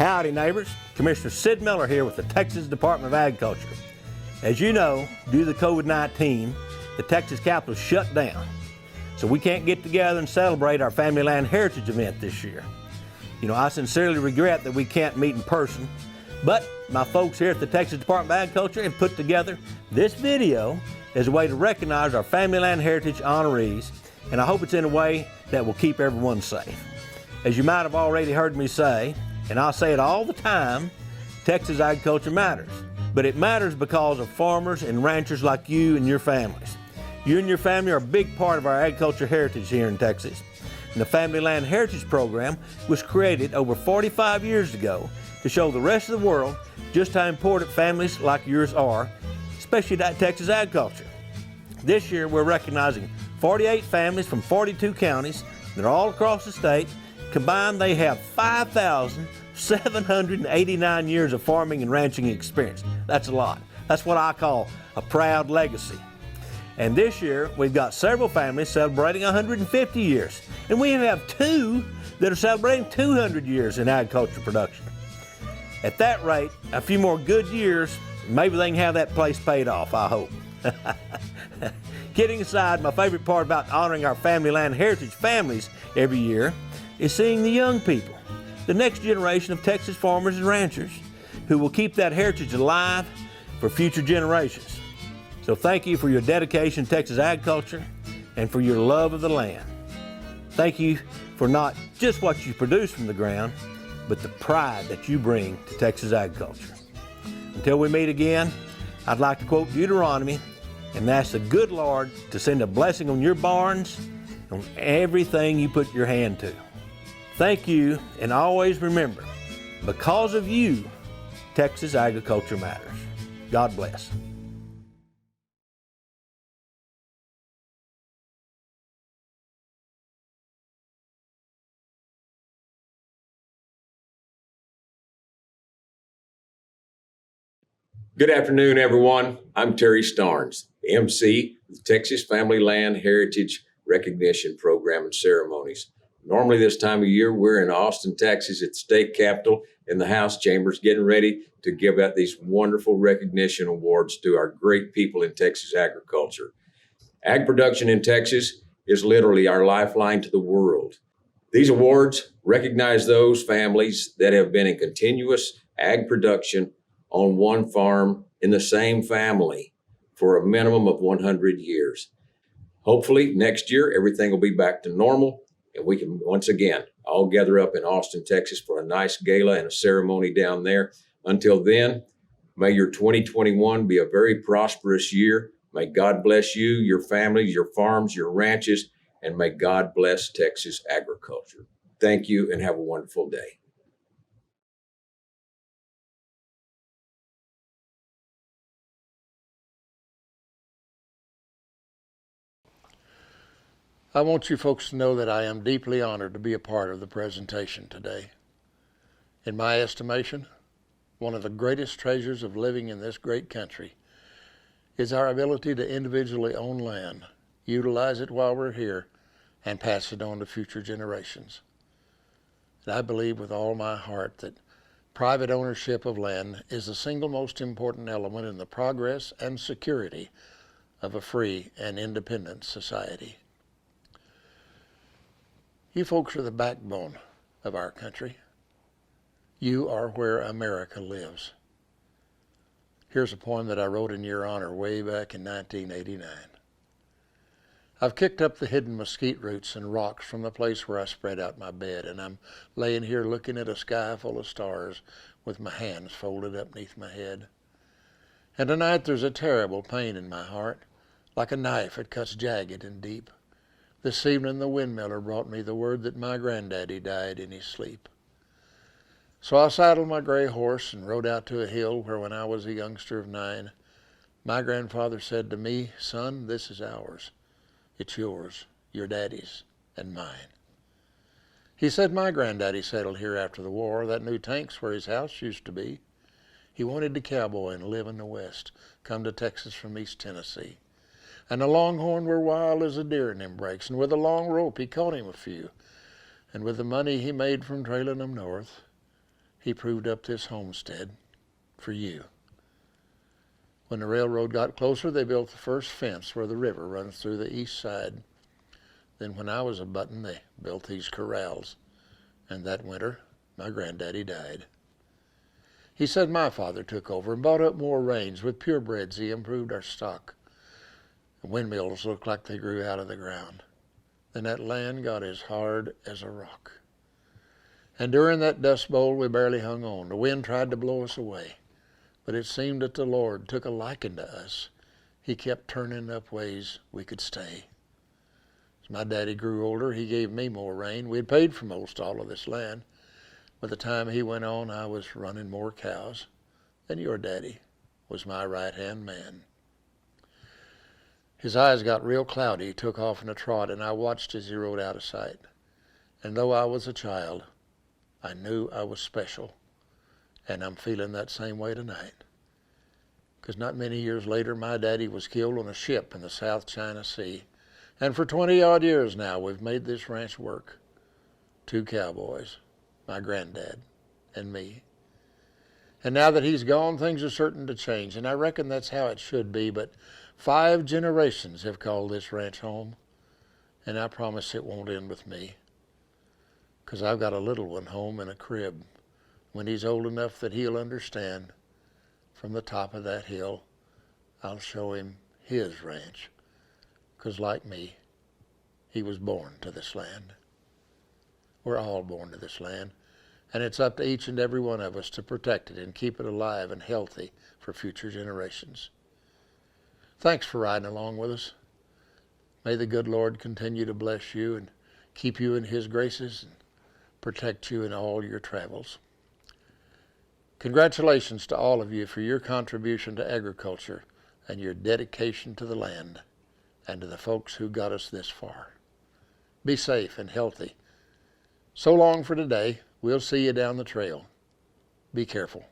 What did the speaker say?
Howdy neighbors, Commissioner Sid Miller here with the Texas Department of Agriculture. As you know, due to the COVID-19, the Texas Capitol shut down. So we can't get together and celebrate our Family Land Heritage event this year. I sincerely regret that we can't meet in person, but my folks here at the Texas Department of Agriculture have put together this video as a way to recognize our Family Land Heritage honorees, and I hope it's in a way that will keep everyone safe. As you might have already heard me say, and I'll say it all the time, Texas agriculture matters. But it matters because of farmers and ranchers like you and your families. You and your family are a big part of our agriculture heritage here in Texas. And the Family Land Heritage Program was created over 45 years ago to show the rest of the world just how important families like yours are, especially to Texas agriculture. This year we're recognizing 48 families from 42 counties that are all across the state. Combined, they have 5,789 years of farming and ranching experience. That's a lot. That's what I call a proud legacy. And this year, we've got several families celebrating 150 years. And we have two that are celebrating 200 years in agriculture production. At that rate, a few more good years, maybe they can have that place paid off, I hope. Kidding aside, my favorite part about honoring our Family Land Heritage families every year is seeing the young people, the next generation of Texas farmers and ranchers who will keep that heritage alive for future generations. So thank you for your dedication to Texas agriculture and for your love of the land. Thank you for not just what you produce from the ground, but the pride that you bring to Texas agriculture. Until we meet again, I'd like to quote Deuteronomy and ask the good Lord to send a blessing on your barns, on everything you put your hand to. Thank you, and always remember, because of you, Texas agriculture matters. God bless. Good afternoon, everyone. I'm Terry Starnes, the MC of the Texas Family Land Heritage Recognition Program and Ceremonies. Normally this time of year, we're in Austin, Texas at the state capitol in the House chambers getting ready to give out these wonderful recognition awards to our great people in Texas agriculture. Ag production in Texas is literally our lifeline to the world. These awards recognize those families that have been in continuous ag production on one farm in the same family for a minimum of 100 years. Hopefully next year, everything will be back to normal and we can once again all gather up in Austin, Texas for a nice gala and a ceremony down there. Until then, may your 2021 be a very prosperous year. May God bless you, your families, your farms, your ranches, and may God bless Texas agriculture. Thank you and have a wonderful day. I want you folks to know that I am deeply honored to be a part of the presentation today. In my estimation, one of the greatest treasures of living in this great country is our ability to individually own land, utilize it while we're here, and pass it on to future generations. And I believe with all my heart that private ownership of land is the single most important element in the progress and security of a free and independent society. You folks are the backbone of our country. You are where America lives. Here's a poem that I wrote in your honor way back in 1989. I've kicked up the hidden mesquite roots and rocks from the place where I spread out my bed, and I'm laying here looking at a sky full of stars with my hands folded up beneath my head. And tonight there's a terrible pain in my heart, like a knife that cuts jagged and deep. This evening the windmiller brought me the word that my granddaddy died in his sleep. So I saddled my gray horse and rode out to a hill where when I was a youngster of 9, my grandfather said to me, "Son, this is ours. It's yours, your daddy's, and mine." He said my granddaddy settled here after the war. That new tank's where his house used to be. He wanted to cowboy and live in the West, come to Texas from East Tennessee. And the longhorn were wild as a deer in them breaks, and with a long rope he caught him a few. And with the money he made from trailing them north, he proved up this homestead for you. When the railroad got closer, they built the first fence where the river runs through the east side. Then when I was a button, they built these corrals. And that winter, my granddaddy died. He said my father took over and bought up more range. With purebreds, he improved our stock. The windmills looked like they grew out of the ground. Then that land got as hard as a rock. And during that dust bowl, we barely hung on. The wind tried to blow us away. But it seemed that the Lord took a liking to us. He kept turning up ways we could stay. As my daddy grew older, he gave me more rain. We had paid for most all of this land. By the time he went on, I was running more cows. And your daddy was my right-hand man. His eyes got real cloudy. He took off in a trot, and I watched as he rode out of sight. And though I was a child, I knew I was special. And I'm feeling that same way tonight. Because not many years later, my daddy was killed on a ship in the South China Sea. And for 20-odd years now, we've made this ranch work. 2 cowboys, my granddad, and me. And now that he's gone, things are certain to change. And I reckon that's how it should be. But 5 generations have called this ranch home. And I promise it won't end with me. Because I've got a little one home in a crib. When he's old enough that he'll understand, from the top of that hill, I'll show him his ranch. 'Cause like me, he was born to this land. We're all born to this land, and it's up to each and every one of us to protect it and keep it alive and healthy for future generations. Thanks for riding along with us. May the good Lord continue to bless you and keep you in his graces and protect you in all your travels. Congratulations to all of you for your contribution to agriculture and your dedication to the land and to the folks who got us this far. Be safe and healthy. So long for today. We'll see you down the trail. Be careful.